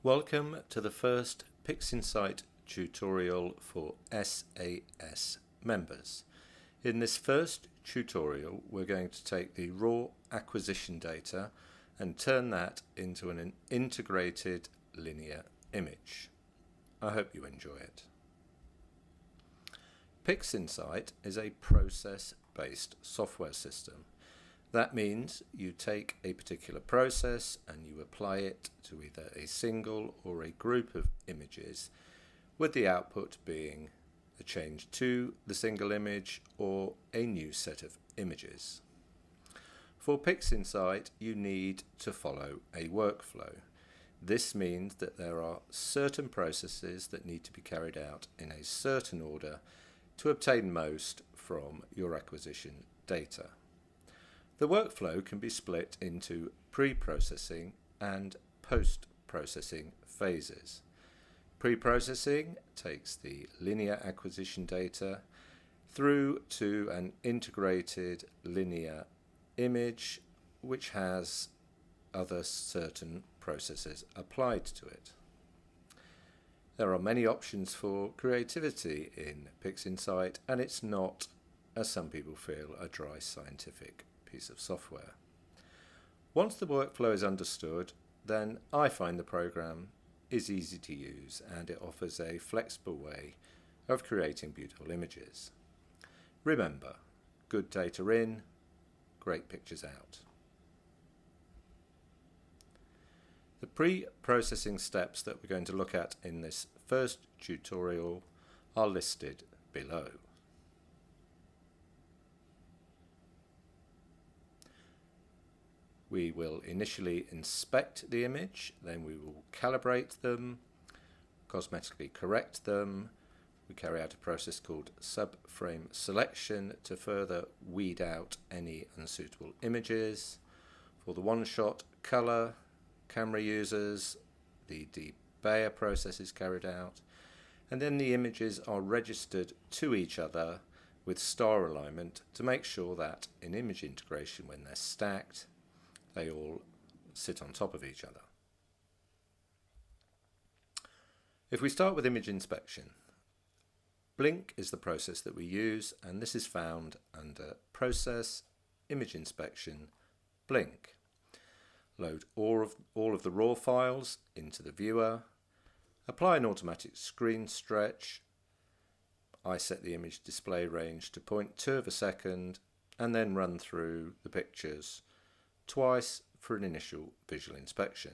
Welcome to the first Pixinsight tutorial for SAS members. In this first tutorial, we're going to take the raw acquisition data and turn that into an integrated linear image. I hope you enjoy it. Pixinsight is a process-based software system. That means you take a particular process and you apply it to either a single or a group of images, with the output being a change to the single image or a new set of images. For Pixinsight, you need to follow a workflow. This means that there are certain processes that need to be carried out in a certain order to obtain most from your acquisition data. The workflow can be split into pre-processing and post-processing phases. Pre-processing takes the linear acquisition data through to an integrated linear image which has other certain processes applied to it. There are many options for creativity in Pixinsight, and it's not, as some people feel, a dry scientific piece of software. Once the workflow is understood, then I find the program is easy to use and it offers a flexible way of creating beautiful images. Remember, good data in, great pictures out. The pre-processing steps that we're going to look at in this first tutorial are listed below. We will initially inspect the image, then we will calibrate them, cosmetically correct them. We carry out a process called subframe selection to further weed out any unsuitable images. For the one-shot color, camera users, the debayer process is carried out, and then the images are registered to each other with star alignment to make sure that in image integration, when they're stacked, they all sit on top of each other. If we start with image inspection, Blink is the process that we use, and this is found under Process, Image Inspection, Blink. Load all of the raw files into the viewer, apply an automatic screen stretch. I set the image display range to 0.2 of a second and then run through the pictures twice for an initial visual inspection.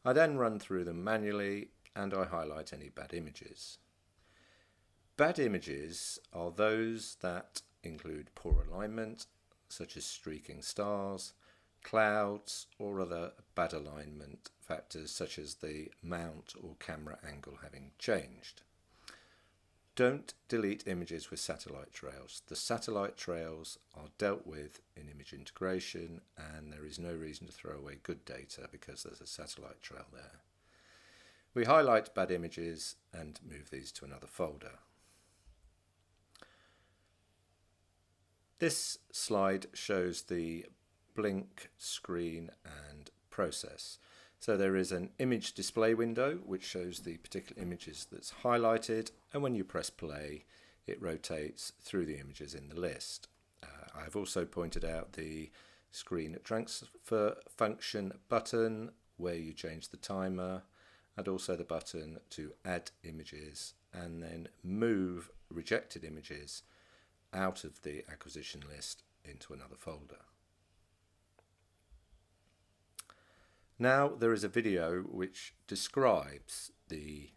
I then run through them manually and I highlight any bad images. Bad images are those that include poor alignment, such as streaking stars, clouds, or other bad alignment factors such as the mount or camera angle having changed. Don't delete images with satellite trails. The satellite trails are dealt with in image integration, and there is no reason to throw away good data because there's a satellite trail there. We highlight bad images and move these to another folder. This slide shows the Blink screen and process. So there is an image display window which shows the particular images that's highlighted, and when you press play it rotates through the images in the list. I've also pointed out the screen transfer function button where you change the timer, and also the button to add images and then move rejected images out of the acquisition list into another folder. Now there is a video which describes the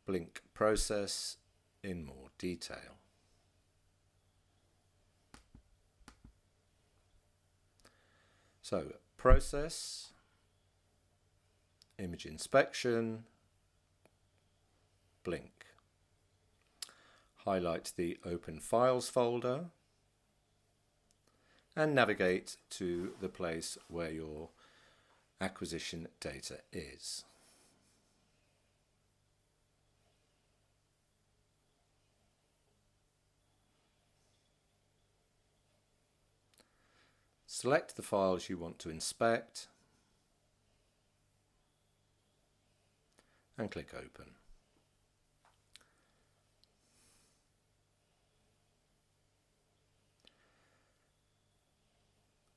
Blink process in more detail. So, process, image inspection, Blink. Highlight the Open Files folder and navigate to the place where your acquisition data is. Select the files you want to inspect and click Open.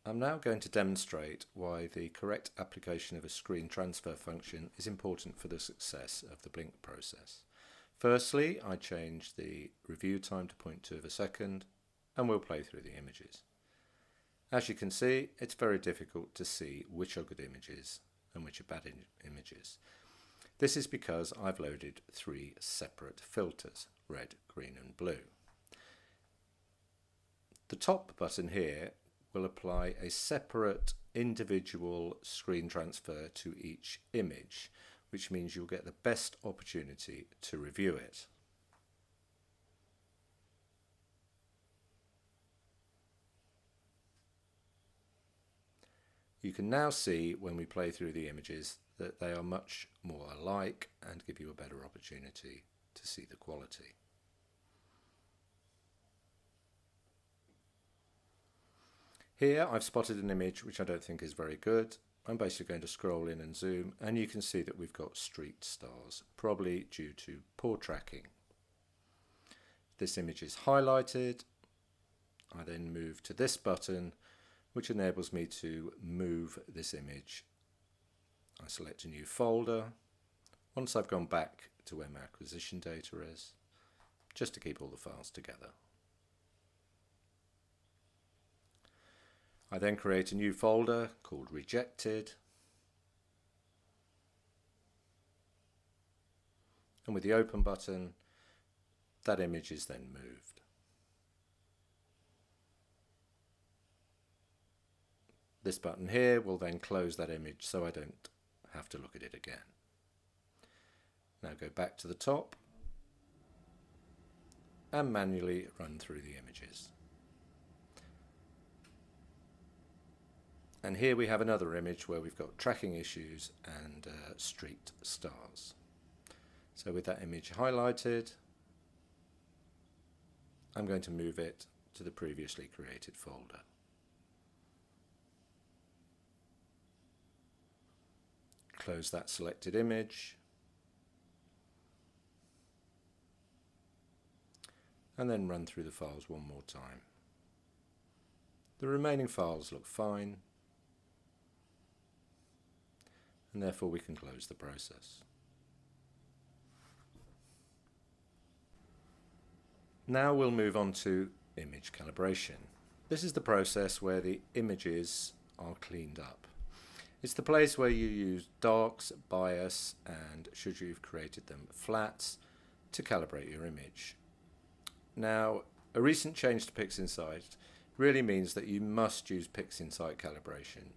I'm now going to demonstrate why the correct application of a screen transfer function is important for the success of the blink process. Firstly, I change the review time to 0.2 of a second, and we'll play through the images. As you can see, it's very difficult to see which are good images and which are bad images. This is because I've loaded 3 separate filters, red, green and blue. The top button here will apply a separate individual screen transfer to each image, which means you'll get the best opportunity to review it. You can now see when we play through the images that they are much more alike and give you a better opportunity to see the quality. Here I've spotted an image which I don't think is very good. I'm basically going to scroll in and zoom, and you can see that we've got street stars, probably due to poor tracking. This image is highlighted. I then move to this button, which enables me to move this image. I select a new folder. Once I've gone back to where my acquisition data is, just to keep all the files together. I then create a new folder called Rejected, and with the Open button, that image is then moved. This button here will then close that image so I don't have to look at it again. Now go back to the top and manually run through the images. And here we have another image where we've got tracking issues and street stars. So with that image highlighted, I'm going to move it to the previously created folder. Close that selected image, and then run through the files one more time. The remaining files look fine, and therefore we can close the process. Now we'll move on to image calibration. This is the process where the images are cleaned up. It's the place where you use darks, bias, and, should you've created them, flats to calibrate your image. Now, a recent change to Pixinsight really means that you must use Pixinsight calibration,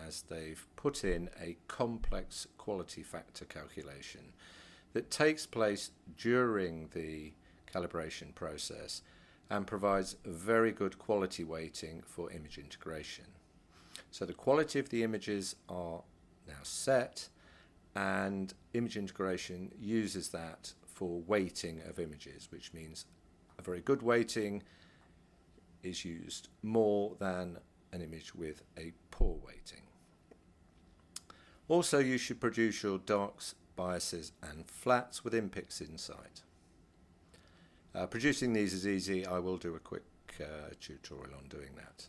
as they've put in a complex quality factor calculation that takes place during the calibration process and provides a very good quality weighting for image integration. So the quality of the images are now set, and image integration uses that for weighting of images, which means a very good weighting is used more than an image with a poor weighting. Also, you should produce your darks, biases and flats within Pixinsight. Producing these is easy. I will do a quick tutorial on doing that.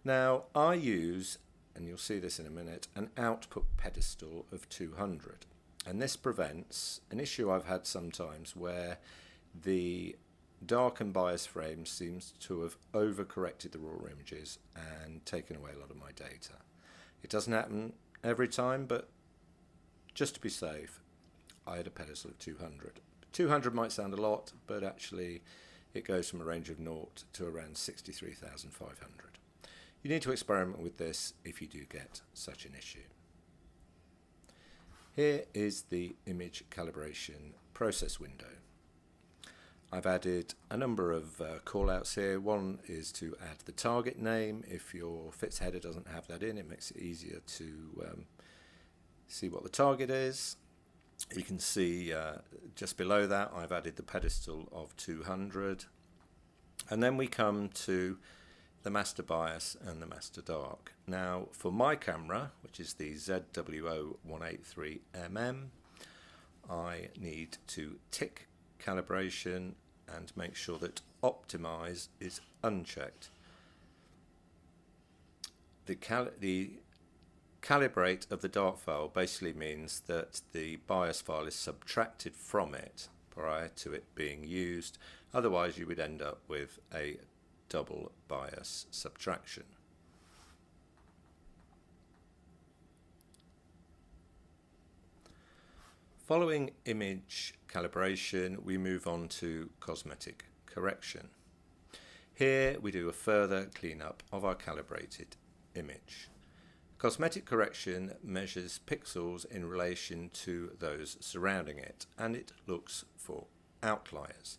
Now I use, and you'll see this in a minute, an output pedestal of 200, and this prevents an issue I've had sometimes where the dark and bias frame seems to have overcorrected the raw images and taken away a lot of my data. It doesn't happen every time, but just to be safe, I had a pedestal of 200. 200 might sound a lot, but actually it goes from a range of 0 to around 63,500. You need to experiment with this if you do get such an issue. Here is the image calibration process window. I've added a number of callouts here. One is to add the target name. If your FITS header doesn't have that in, it makes it easier to see what the target is. You can see just below that I've added the pedestal of 200, and then we come to the master bias and the master dark. Now for my camera, which is the ZWO183mm, I need to tick calibration and make sure that optimize is unchecked. The calibrate of the dart file basically means that the bias file is subtracted from it prior to it being used. Otherwise you would end up with a double bias subtraction. Following image calibration, we move on to cosmetic correction. Here we do a further cleanup of our calibrated image. Cosmetic correction measures pixels in relation to those surrounding it, and it looks for outliers.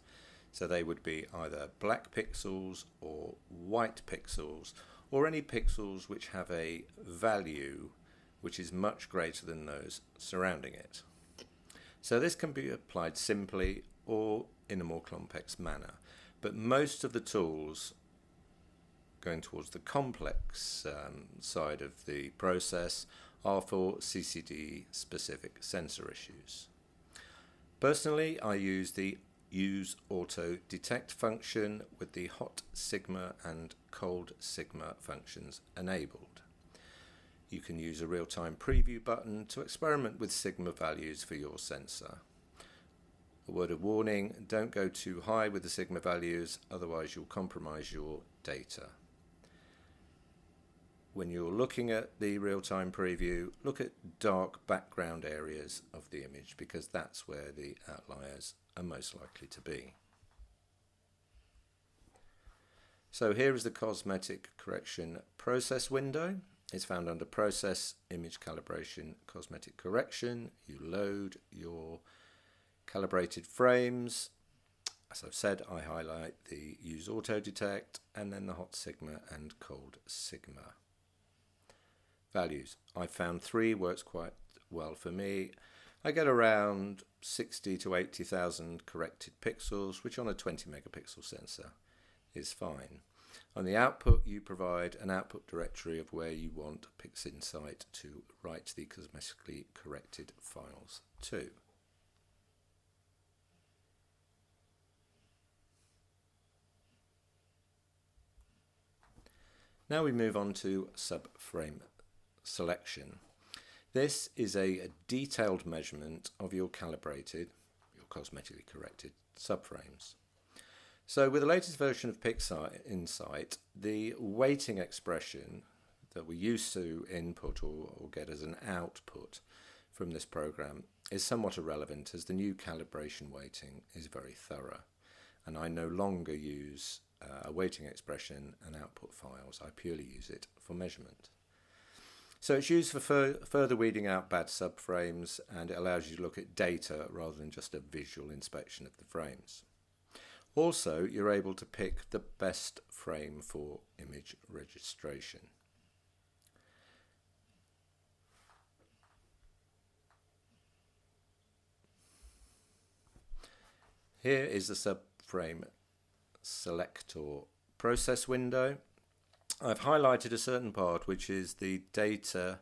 So they would be either black pixels or white pixels, or any pixels which have a value which is much greater than those surrounding it. So this can be applied simply or in a more complex manner, but most of the tools going towards the complex side of the process are for CCD specific sensor issues. Personally, I use the use auto detect function with the hot sigma and cold sigma functions enabled. You can use a real-time preview button to experiment with sigma values for your sensor. A word of warning, don't go too high with the sigma values, otherwise you'll compromise your data. When you're looking at the real-time preview, look at dark background areas of the image because that's where the outliers are most likely to be. So here is the cosmetic correction process window. It's found under Process, Image Calibration, Cosmetic Correction. You load your calibrated frames. As I've said, I highlight the Use Auto Detect and then the Hot Sigma and Cold Sigma values. I found 3 works quite well for me. I get around 60 to 80,000 corrected pixels, which on a 20 megapixel sensor is fine. On the output, you provide an output directory of where you want Pixinsight to write the cosmetically corrected files to. Now we move on to subframe selection. This is a detailed measurement of your cosmetically corrected subframes. So with the latest version of Pixinsight, the weighting expression that we used to input or get as an output from this program is somewhat irrelevant as the new calibration weighting is very thorough, and I no longer use a weighting expression and output files. I purely use it for measurement. So it's used for further weeding out bad subframes, and it allows you to look at data rather than just a visual inspection of the frames. Also, you're able to pick the best frame for image registration. Here is the subframe selector process window. I've highlighted a certain part which is the data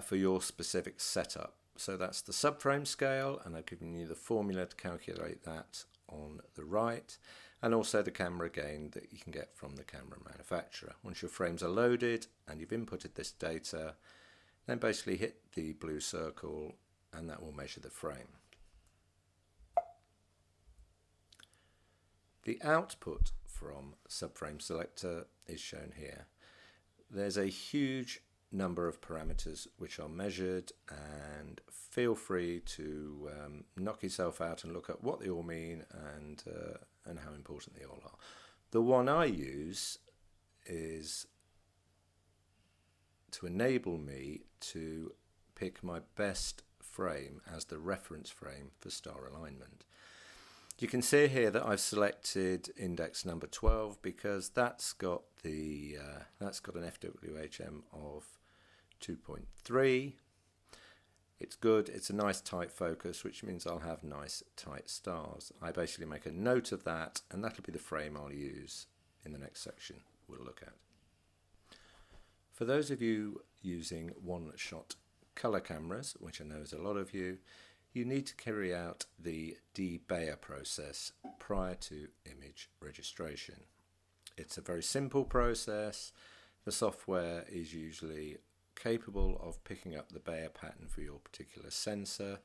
for your specific setup. So that's the subframe scale, and I've given you the formula to calculate that on the right, and also the camera gain that you can get from the camera manufacturer. Once your frames are loaded and you've inputted this data, then basically hit the blue circle and that will measure the frame. The output from subframe selector is shown here. There's a huge number of parameters which are measured, and feel free to knock yourself out and look at what they all mean and how important they all are. The one I use is to enable me to pick my best frame as the reference frame for star alignment. You can see here that I've selected index number 12 because that's got an FWHM of 2.3. It's good, it's a nice tight focus, which means I'll have nice tight stars. I basically make a note of that, and that'll be the frame I'll use in the next section we'll look at. For those of you using one-shot color cameras, which I know is a lot of you, you need to carry out the debayer process prior to image registration. It's a very simple process. The software is usually capable of picking up the Bayer pattern for your particular sensor.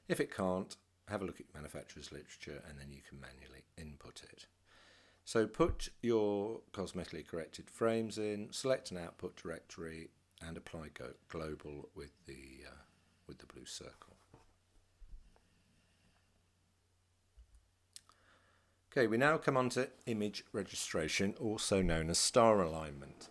If it can't, have a look at manufacturer's literature and then you can manually input it. So put your cosmetically corrected frames in, select an output directory and apply global with the blue circle. Okay, we now come on to image registration, also known as star alignment.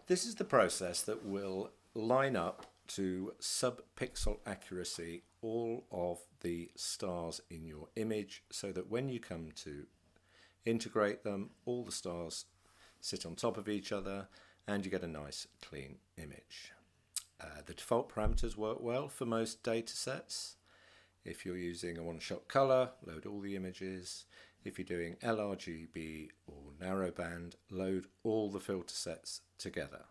This is the process that will line up to sub-pixel accuracy all of the stars in your image so that when you come to integrate them, all the stars sit on top of each other and you get a nice clean image. The default parameters work well for most data sets. If you're using a one-shot color, load all the images. If you're doing LRGB or narrowband, load all the filter sets together.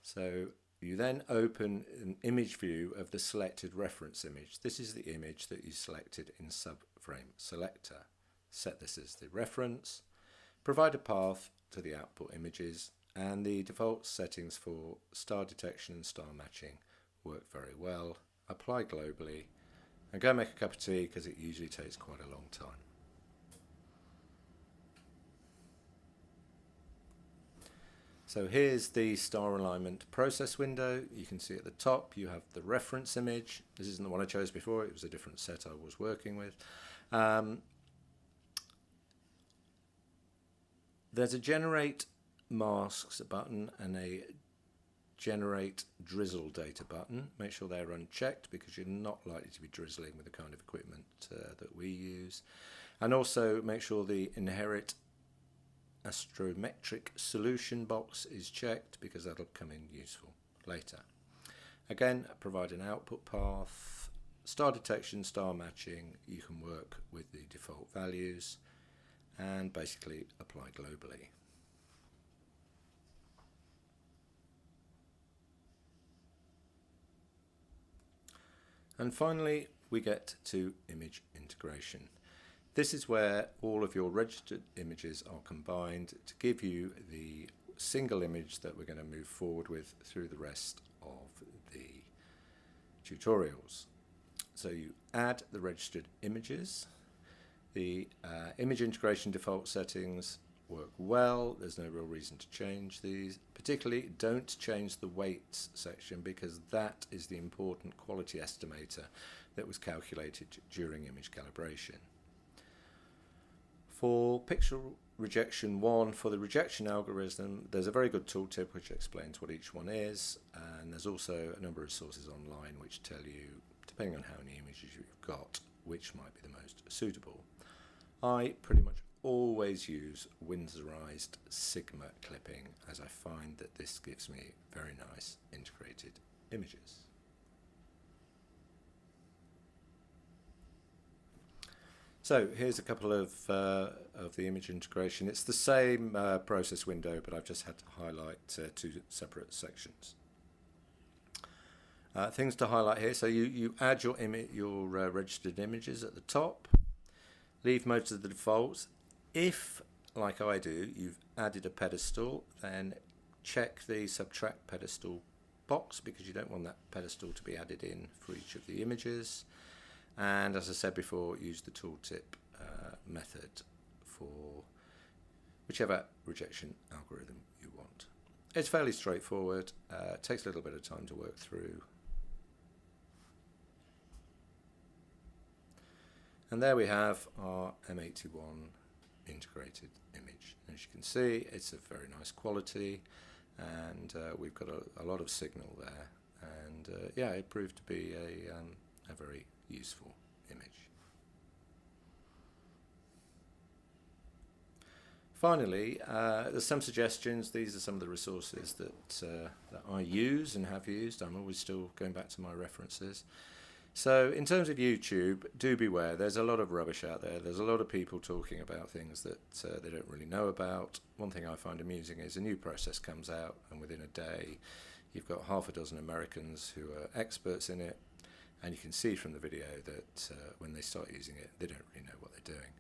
So you then open an image view of the selected reference image. This is the image that you selected in subframe selector. Set this as the reference, provide a path to the output images, and the default settings for star detection and star matching work very well. Apply globally and go make a cup of tea because it usually takes quite a long time. So here's the star alignment process window. You can see at the top you have the reference image. This isn't the one I chose before, it was a different set I was working with. There's a generate masks button and a generate drizzle data button. Make sure they're unchecked because you're not likely to be drizzling with the kind of equipment that we use. And also make sure the inherit astrometric solution box is checked because that'll come in useful later. Again, provide an output path, star detection, star matching. You can work with the default values and basically apply globally. And finally, we get to image integration. This is where all of your registered images are combined to give you the single image that we're going to move forward with through the rest of the tutorials. So you add the registered images. The image integration default settings work well. There's no real reason to change these. Particularly, don't change the weights section because that is the important quality estimator that was calculated during image calibration. For pixel rejection 1, for the rejection algorithm, there's a very good tooltip which explains what each one is, and there's also a number of sources online which tell you, depending on how many images you've got, which might be the most suitable. I pretty much always use Windsorized Sigma clipping as I find that this gives me very nice integrated images. So here's a couple of the image integration. It's the same process window, but I've just had to highlight two separate sections. Things to highlight here. So you add your registered images at the top. Leave most of the defaults. If, like I do, you've added a pedestal, then check the subtract pedestal box because you don't want that pedestal to be added in for each of the images. And as I said before, use the tooltip method for whichever rejection algorithm you want. It's fairly straightforward. It takes a little bit of time to work through. And there we have our M81 integrated image. As you can see, it's of very nice quality, and we've got a lot of signal there. And yeah, it proved to be a very useful image. Finally, there's some suggestions. These are some of the resources that I use and have used. I'm always still going back to my references. So in terms of YouTube, do beware. There's a lot of rubbish out there. There's a lot of people talking about things that they don't really know about. One thing I find amusing is a new process comes out, and within a day, you've got half a dozen Americans who are experts in it, and you can see from the video that when they start using it, they don't really know what they're doing.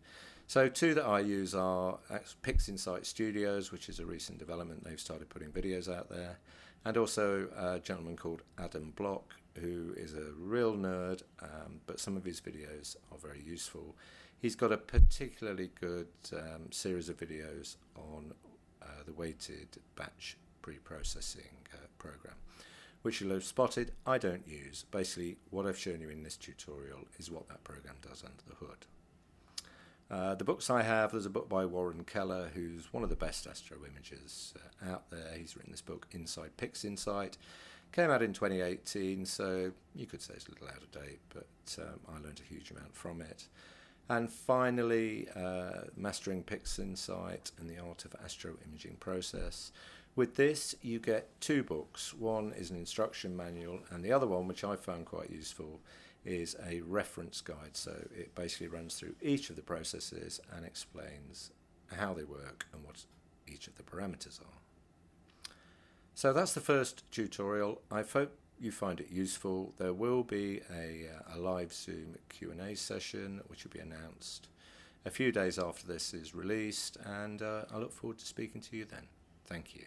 So two that I use are Pixinsight Studios, which is a recent development. They've started putting videos out there, and also a gentleman called Adam Block, who is a real nerd, but some of his videos are very useful. He's got a particularly good series of videos on the weighted batch pre-processing program, which you'll have spotted I don't use. Basically, what I've shown you in this tutorial is what that program does under the hood. The books I have, there's a book by Warren Keller, who's one of the best astro imagers out there. He's written this book, Inside Pixinsight. Came out in 2018, so you could say it's a little out of date, but I learned a huge amount from it. And finally, Mastering Pixinsight and the Art of Astro Imaging Process. With this, you get two books. One is an instruction manual, and the other one, which I found quite useful, is a reference guide. So it basically runs through each of the processes and explains how they work and what each of the parameters are. So that's the first tutorial. I hope you find it useful. There will be a live Zoom Q&A session which will be announced a few days after this is released, and I look forward to speaking to you then. Thank you.